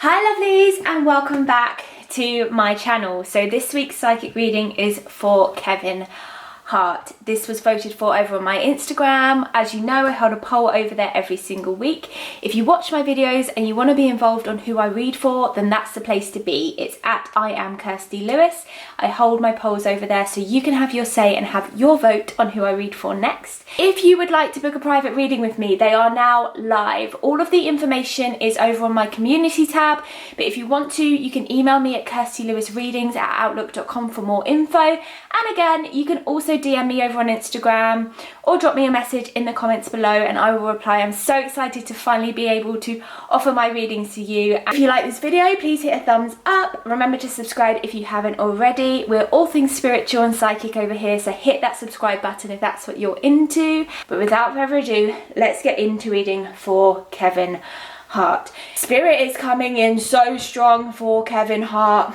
Hi lovelies, and welcome back to my channel. So this week's psychic reading is for Kevin Hart. This was voted for over on my Instagram. As you know, I hold a poll over there every single week. If you watch my videos and you want to be involved on who I read for, then that's the place to be. It's at I am Kirstie Lewis. I hold my polls over there so you can have your say and have your vote on who I read for next. If you would like to book a private reading with me, they are now live. All of the information is over on my community tab, but if you want to, you can email me at kirstieLewisReadings@outlook.com for more info. And again, you can also DM me over on Instagram or drop me a message in the comments below and I will reply. I'm so excited to finally be able to offer my readings to you. If you like this video, please hit a thumbs up. Remember to subscribe if you haven't already. We're all things spiritual and psychic over here, so hit that subscribe button if that's what you're into. But without further ado, let's get into reading for Kevin Hart. Spirit is coming in so strong for Kevin Hart.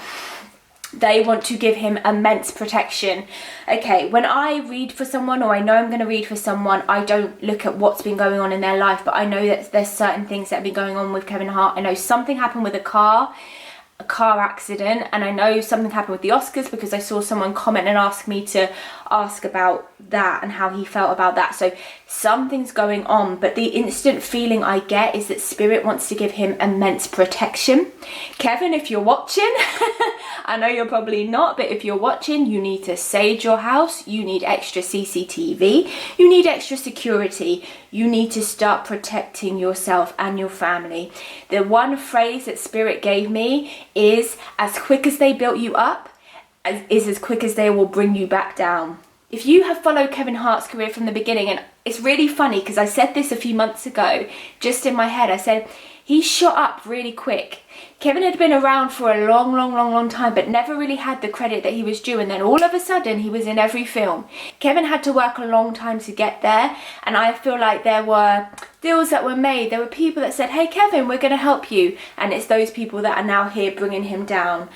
They want to give him immense protection. Okay, when I read for someone, or I know I'm going to read for someone, I don't look at what's been going on in their life, but I know that there's certain things that have been going on with Kevin Hart. I know something happened with a car accident, and I know something happened with the Oscars because I saw someone comment and ask me to ask about that and how he felt about that. So something's going on, but the instant feeling I get is that Spirit wants to give him immense protection. Kevin, if you're watching, I know you're probably not, but if you're watching, you need to sage your house, you need extra CCTV, you need extra security, you need to start protecting yourself and your family. The one phrase that Spirit gave me is, as quick as they built you up, is as quick as they will bring you back down. If you have followed Kevin Hart's career from the beginning, and it's really funny because I said this a few months ago, just in my head, I said, he shot up really quick. Kevin had been around for a long time, but never really had the credit that he was due, and then all of a sudden he was in every film. Kevin had to work a long time to get there, and I feel like there were deals that were made. There were people that said, hey Kevin, we're going to help you, and it's those people that are now here bringing him down.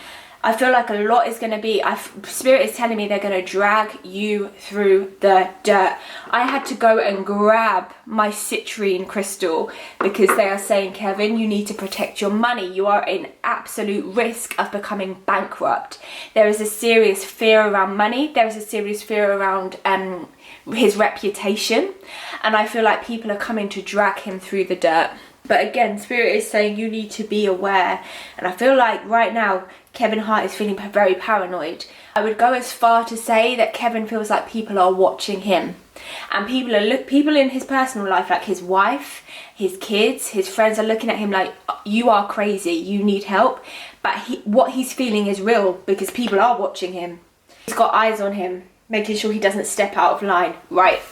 I feel like a lot is going to be, Spirit is telling me they're going to drag you through the dirt. I had to go and grab my citrine crystal because they are saying, Kevin, you need to protect your money. You are in absolute risk of becoming bankrupt. There is a serious fear around money. There is a serious fear around his reputation. And I feel like people are coming to drag him through the dirt. But again, Spirit is saying you need to be aware. And I feel like right now, Kevin Hart is feeling very paranoid. I would go as far to say that Kevin feels like people are watching him. And people in his personal life, like his wife, his kids, his friends, are looking at him like, you are crazy, you need help. But what he's feeling is real because people are watching him. He's got eyes on him, making sure he doesn't step out of line. Right.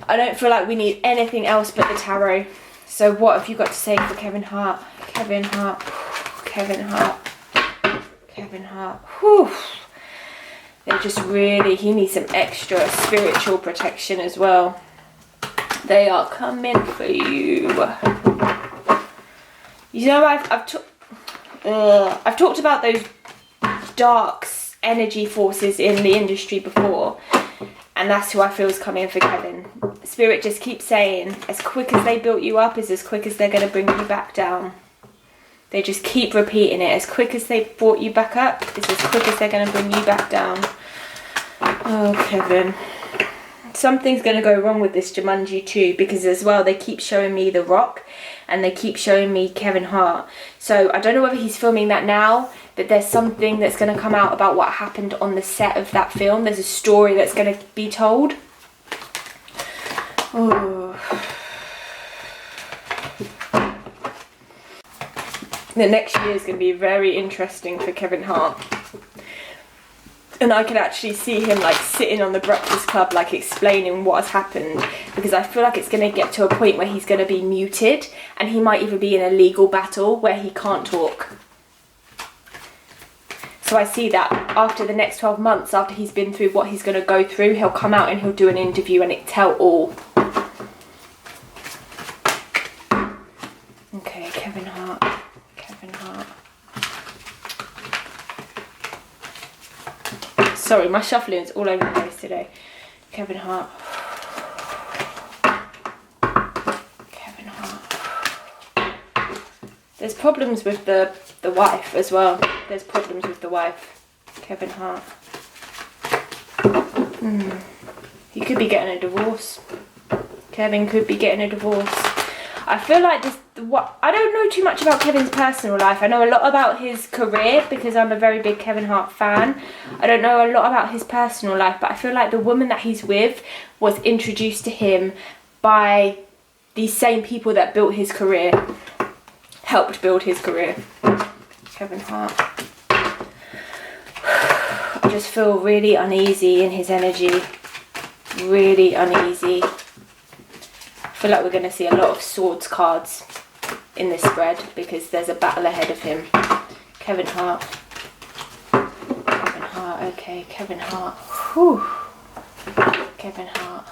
I don't feel like we need anything else but the tarot. So what have you got to say for Kevin Hart? Kevin Hart. Kevin Hart. Kevin Hart. Whew. They're just really, he needs some extra spiritual protection as well. They are coming for you. You know, I've talked about those dark energy forces in the industry before, and that's who I feel is coming for Kevin. Spirit just keeps saying, as quick as they built you up is as quick as they're going to bring you back down. They just keep repeating it. As quick as they brought you back up is as quick as they're going to bring you back down. Oh, Kevin. Something's going to go wrong with this Jumanji too, because as well they keep showing me The Rock and they keep showing me Kevin Hart. So I don't know whether he's filming that now, but there's something that's going to come out about what happened on the set of that film. There's a story that's going to be told. Oh. The next year is going to be very interesting for Kevin Hart. And I can actually see him like sitting on the Breakfast Club like explaining what has happened, because I feel like it's going to get to a point where he's going to be muted and he might even be in a legal battle where he can't talk. So I see that after the next 12 months, after he's been through what he's going to go through, he'll come out and he'll do an interview and it'll tell all. Okay, Kevin Hart. Kevin Hart. Sorry, my shuffling is all over the place today. Kevin Hart. Kevin Hart. There's problems with the wife as well. There's problems with the wife, Kevin Hart. He could be getting a divorce. Kevin could be getting a divorce. I feel like I don't know too much about Kevin's personal life. I know a lot about his career because I'm a very big Kevin Hart fan. I don't know a lot about his personal life, but I feel like the woman that he's with was introduced to him by these same people that built his career, helped build his career. Kevin Hart. I just feel really uneasy in his energy. Really uneasy. I feel like we're going to see a lot of swords cards in this spread because there's a battle ahead of him. Kevin Hart. Kevin Hart, okay, Kevin Hart. Whew. Kevin Hart.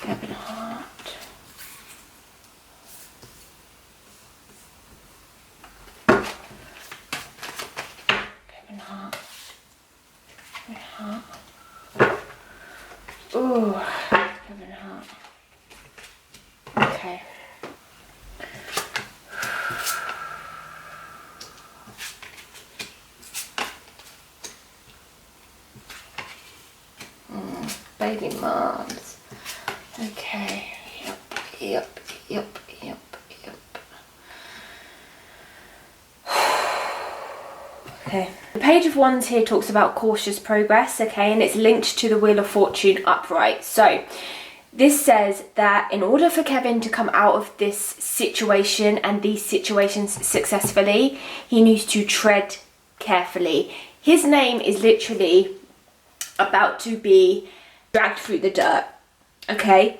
Kevin Hart. Kevin Hart. Kevin Hart. Ooh, Kevin Hart. Okay. Baby moms. Okay. Yep. Okay. The Page of Wands here talks about cautious progress, okay, and it's linked to the Wheel of Fortune upright. So this says that in order for Kevin to come out of this situation and these situations successfully, he needs to tread carefully. His name is literally about to be dragged through the dirt, okay?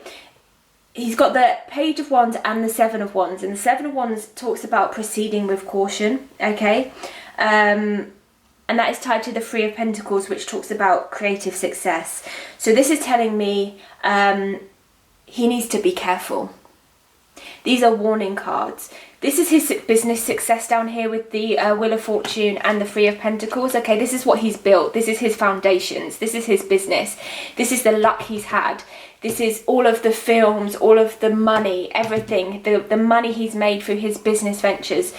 He's got the Page of Wands and the Seven of Wands, and the Seven of Wands talks about proceeding with caution, okay? And that is tied to the Three of Pentacles, which talks about creative success. So this is telling me he needs to be careful. These are warning cards. This is his business success down here with the Wheel of Fortune and the Three of Pentacles. Okay, this is what he's built. This is his foundations. This is his business. This is the luck he's had. This is all of the films, all of the money, everything, the money he's made through his business ventures.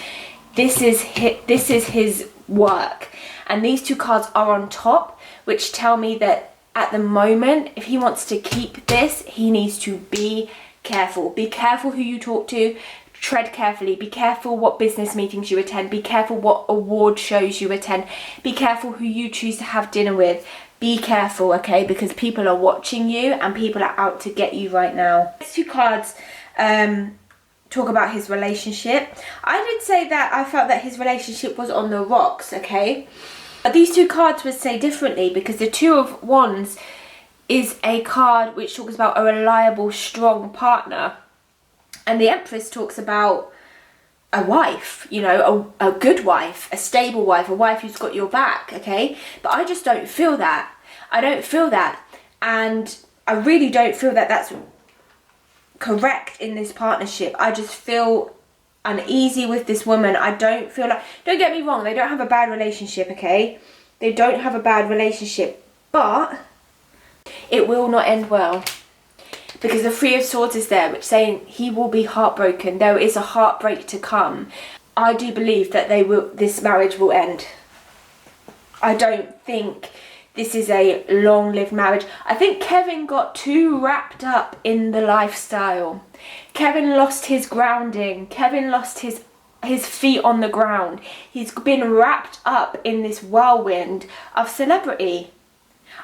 This is his work. And these two cards are on top, which tell me that at the moment, if he wants to keep this, he needs to be careful. Be careful who you talk to. Tread carefully. Be careful what business meetings you attend. Be careful what award shows you attend. Be careful who you choose to have dinner with. Be careful, okay? Because people are watching you and people are out to get you right now. These two cards talk about his relationship. I did say that I felt that his relationship was on the rocks, okay? But these two cards would say differently, because the Two of Wands is a card which talks about a reliable, strong partner. And the Empress talks about a wife, you know, a good wife, a stable wife, a wife who's got your back, okay? But I just don't feel that. I don't feel that. And I really don't feel that that's correct in this partnership. I just feel uneasy with this woman. I don't feel like, don't get me wrong, they don't have a bad relationship, okay? They don't have a bad relationship, but it will not end well. Because the Three of Swords is there, which saying he will be heartbroken. There is a heartbreak to come. I do believe that this marriage will end. I don't think this is a long-lived marriage. I think Kevin got too wrapped up in the lifestyle. Kevin lost his grounding. Kevin lost his feet on the ground. He's been wrapped up in this whirlwind of celebrity.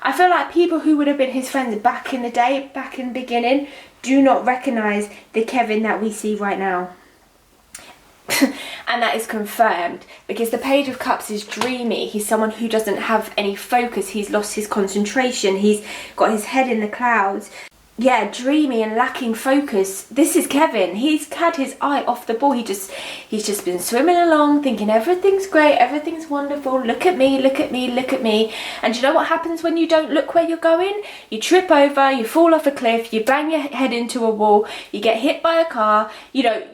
I feel like people who would have been his friends back in the day, back in the beginning, do not recognise the Kevin that we see right now. And that is confirmed, because the Page of Cups is dreamy. He's someone who doesn't have any focus. He's lost his concentration. He's got his head in the clouds. Yeah, dreamy and lacking focus. This is Kevin. He's had his eye off the ball. He's just been swimming along thinking everything's great, everything's wonderful. Look at me, look at me, look at me. And do you know what happens when you don't look where you're going? You trip over, you fall off a cliff, you bang your head into a wall, you get hit by a car, you know,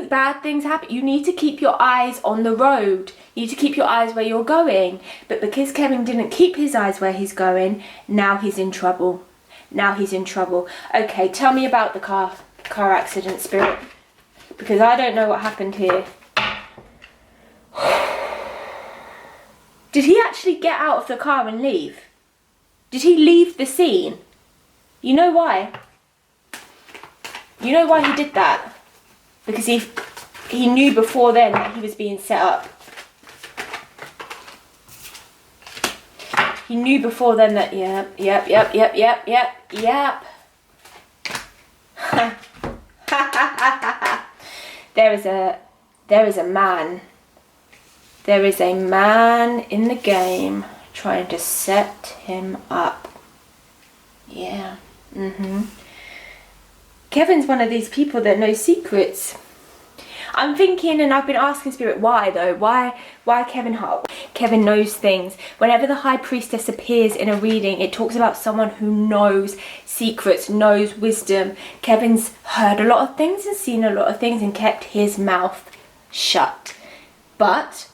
bad things happen. You need to keep your eyes on the road. You need to keep your eyes where you're going. But because Kevin didn't keep his eyes where he's going, now he's in trouble. Now he's in trouble. Okay, tell me about the car accident, Spirit. because I don't know what happened here. Did he actually get out of the car and leave? Did he leave the scene? You know why? You know why he did that? Because he knew before then that he was being set up. He knew before then that, yep. There is a man. There is a man in the game trying to set him up. Yeah. Kevin's one of these people that knows secrets. I'm thinking, and I've been asking Spirit, why though? Why Kevin Hart? Kevin knows things. Whenever the High Priestess appears in a reading, it talks about someone who knows secrets, knows wisdom. Kevin's heard a lot of things and seen a lot of things and kept his mouth shut. But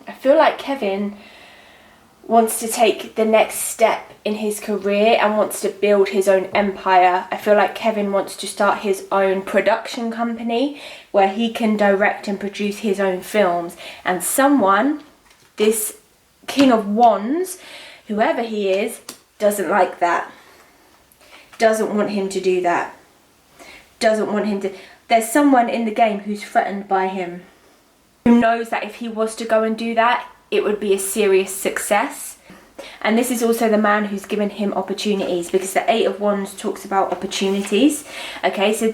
I feel like Kevin wants to take the next step in his career and wants to build his own empire. I feel like Kevin wants to start his own production company where he can direct and produce his own films. And someone, this King of Wands, whoever he is, doesn't like that. Doesn't want him to do that. Doesn't want him to... There's someone in the game who's threatened by him, who knows that if he was to go and do that, it would be a serious success. And this is also the man who's given him opportunities, because the Eight of Wands talks about opportunities. Okay, so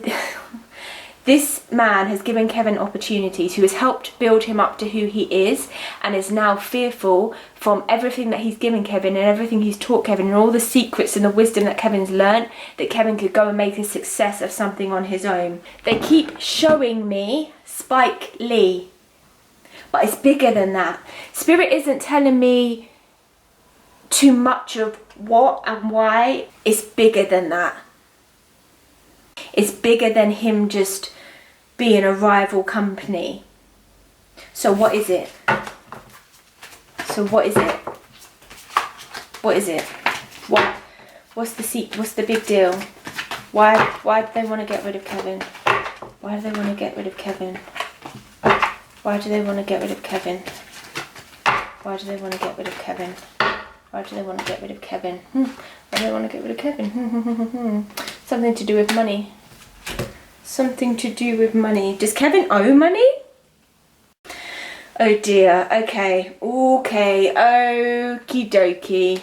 this man has given Kevin opportunities, who has helped build him up to who he is, and is now fearful from everything that he's given Kevin and everything he's taught Kevin and all the secrets and the wisdom that Kevin's learnt, that Kevin could go and make a success of something on his own. They keep showing me Spike Lee, but it's bigger than that. Spirit isn't telling me too much of what and why. It's bigger than that. It's bigger than him just being a rival company. So what is it? What is it? What's the big deal? Why do they want to get rid of Kevin? Why do they want to get rid of Kevin? Why do they want to get rid of Kevin? Why do they want to get rid of Kevin? Why do they want to get rid of Kevin? Why do they want to get rid of Kevin? Something to do with money. Something to do with money. Does Kevin owe money? Oh dear. Okay. Okie dokie.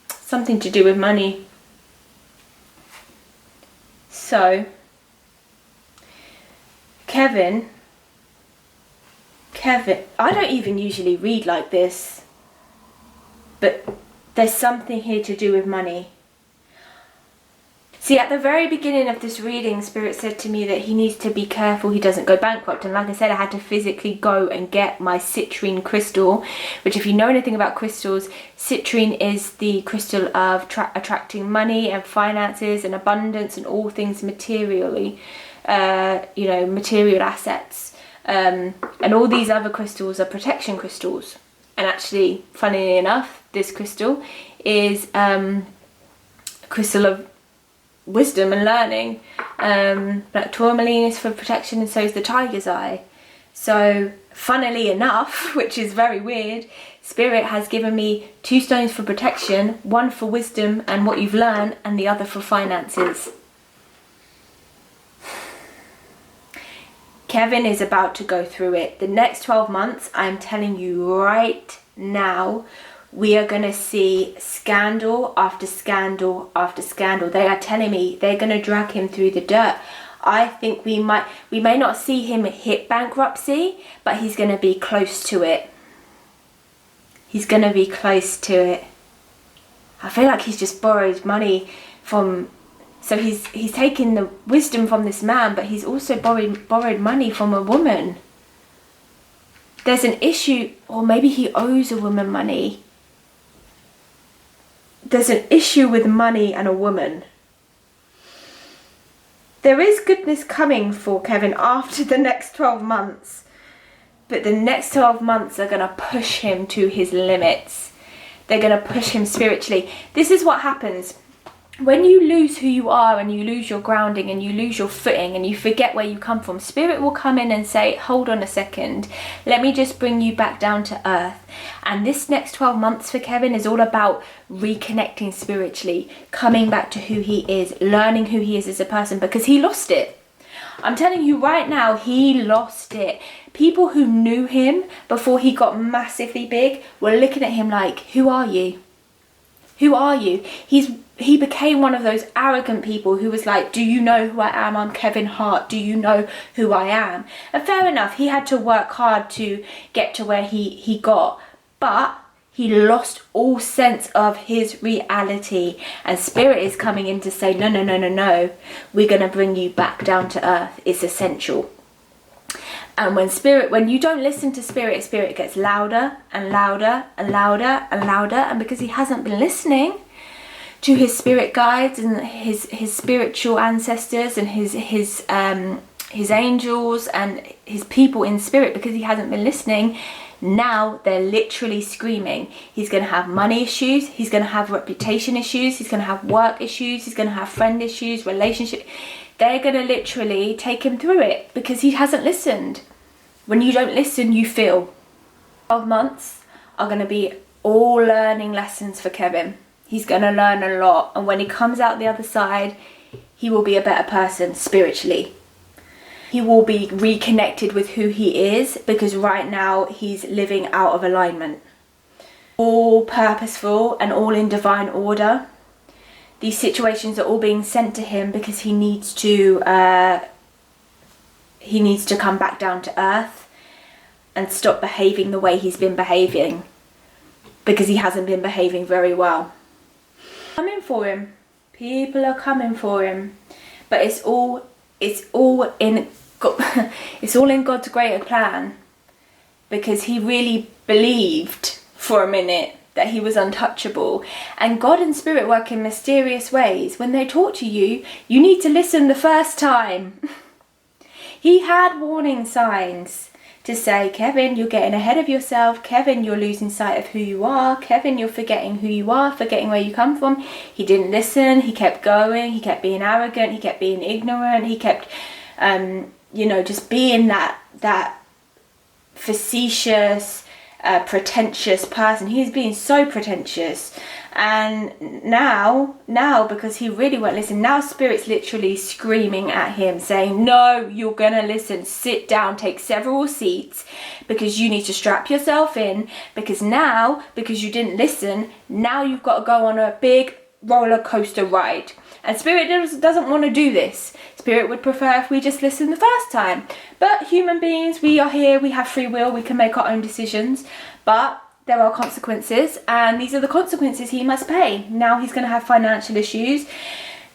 Something to do with money. So, Kevin, I don't even usually read like this, but there's something here to do with money. See, at the very beginning of this reading, Spirit said to me that he needs to be careful he doesn't go bankrupt. And like I said, I had to physically go and get my citrine crystal, which, if you know anything about crystals, citrine is the crystal of attracting money and finances and abundance and all things materially, material assets. And all these other crystals are protection crystals. And actually, funnily enough, this crystal is a crystal of wisdom and learning. Black tourmaline is for protection, and so is the tiger's eye. So, funnily enough, which is very weird, Spirit has given me 2 stones for protection, 1 for wisdom and what you've learned, and the other for finances. Kevin is about to go through it. The next 12 months, I'm telling you right now, we are going to see scandal after scandal after scandal. They are telling me they're going to drag him through the dirt. I think we may not see him hit bankruptcy, but he's going to be close to it. He's going to be close to it. I feel like he's just borrowed money from... So he's taken the wisdom from this man, but he's also borrowed money from a woman. There's an issue, or maybe he owes a woman money. There's an issue with money and a woman. There is goodness coming for Kevin after the next 12 months. But the next 12 months are going to push him to his limits. They're going to push him spiritually. This is what happens when you lose who you are and you lose your grounding and you lose your footing and you forget where you come from, Spirit will come in and say, hold on a second, let me just bring you back down to earth. And this next 12 months for Kevin is all about reconnecting spiritually, coming back to who he is, learning who he is as a person, because he lost it. I'm telling you right now, he lost it. People who knew him before he got massively big were looking at him like, who are you? Who are you? He became one of those arrogant people who was like, do you know who I am? I'm Kevin Hart. Do you know who I am? And fair enough, he had to work hard to get to where he got. But he lost all sense of his reality. And Spirit is coming in to say, no, no, no, no, no. We're going to bring you back down to earth. It's essential. And when you don't listen to Spirit, Spirit gets louder and louder and louder and louder. And because he hasn't been listening to his spirit guides and his spiritual ancestors and his angels and his people in spirit, because he hasn't been listening, now they're literally screaming. He's going to have money issues. He's going to have reputation issues. He's going to have work issues. He's going to have friend issues, relationship. They're going to literally take him through it because he hasn't listened. When you don't listen, you feel. 12 months are going to be all learning lessons for Kevin. He's going to learn a lot. And when he comes out the other side, he will be a better person spiritually. He will be reconnected with who he is, because right now he's living out of alignment. All purposeful and all in divine order. These situations are all being sent to him because he needs to come back down to earth and stop behaving the way he's been behaving, because he hasn't been behaving very well. Coming for him. People are coming for him, but it's all in God's greater plan, because he really believed for a minute that he was untouchable. And God and Spirit work in mysterious ways. When they talk to you, you need to listen the first time. He had warning signs to say, Kevin, you're getting ahead of yourself. Kevin, you're losing sight of who you are. Kevin, you're forgetting who you are, forgetting where you come from. He didn't listen. He kept going. He kept being arrogant. He kept being ignorant. He kept, just being that facetious, pretentious person. He's being so pretentious. And now because he really won't listen, now Spirit's literally screaming at him, saying, no, you're gonna listen, sit down, take several seats, because you need to strap yourself in, because you didn't listen, now you've got to go on a big roller coaster ride. And Spirit doesn't want to do this. Spirit would prefer if we just listen the first time. But human beings, we are here, we have free will, we can make our own decisions. But there are consequences, and these are the consequences he must pay. Now he's going to have financial issues.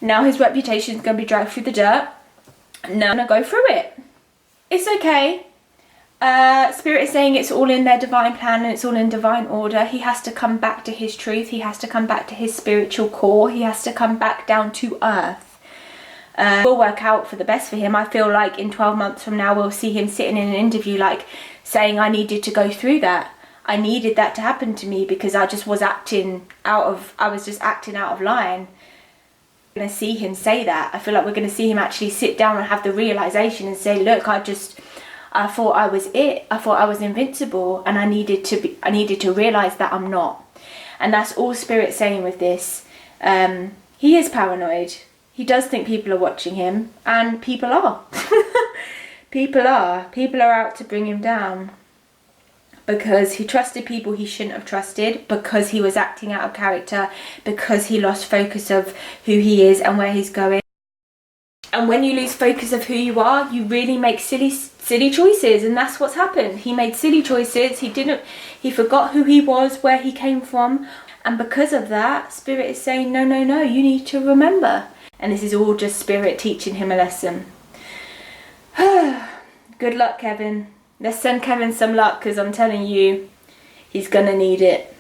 Now his reputation is going to be dragged through the dirt. Now I'm going to go through it. It's okay. Spirit is saying it's all in their divine plan and it's all in divine order. He has to come back to his truth. He has to come back to his spiritual core. He has to come back down to earth. It will work out for the best for him. I feel like in 12 months from now we'll see him sitting in an interview like saying, I needed to go through that. I needed that to happen to me because I was acting out of line. We're going to see him say that. I feel like we're going to see him actually sit down and have the realization and say, look, I thought I was it. I thought I was invincible, and I needed to realize that I'm not. And that's all Spirit's saying with this. He is paranoid. He does think people are watching him, and people are. People are out to bring him down. Because he trusted people he shouldn't have trusted, because he was acting out of character, because he lost focus of who he is and where he's going. And when you lose focus of who you are, you really make silly choices, and that's what's happened. He made silly choices. He forgot who he was, where he came from, and because of that, Spirit is saying, no, you need to remember. And this is all just Spirit teaching him a lesson. Good luck, Kevin. Let's send Kevin some luck, because I'm telling you, he's going to need it.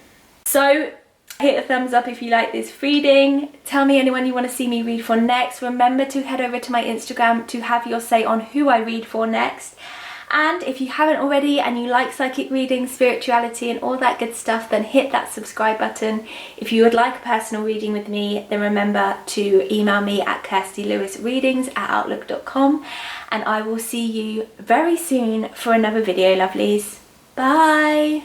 So, hit a thumbs up if you like this reading. Tell me anyone you want to see me read for next. Remember to head over to my Instagram to have your say on who I read for next. And if you haven't already and you like psychic readings, spirituality and all that good stuff, then hit that subscribe button. If you would like a personal reading with me, then remember to email me at kirstieLewisreadings@outlook.com, and I will see you very soon for another video, lovelies. Bye!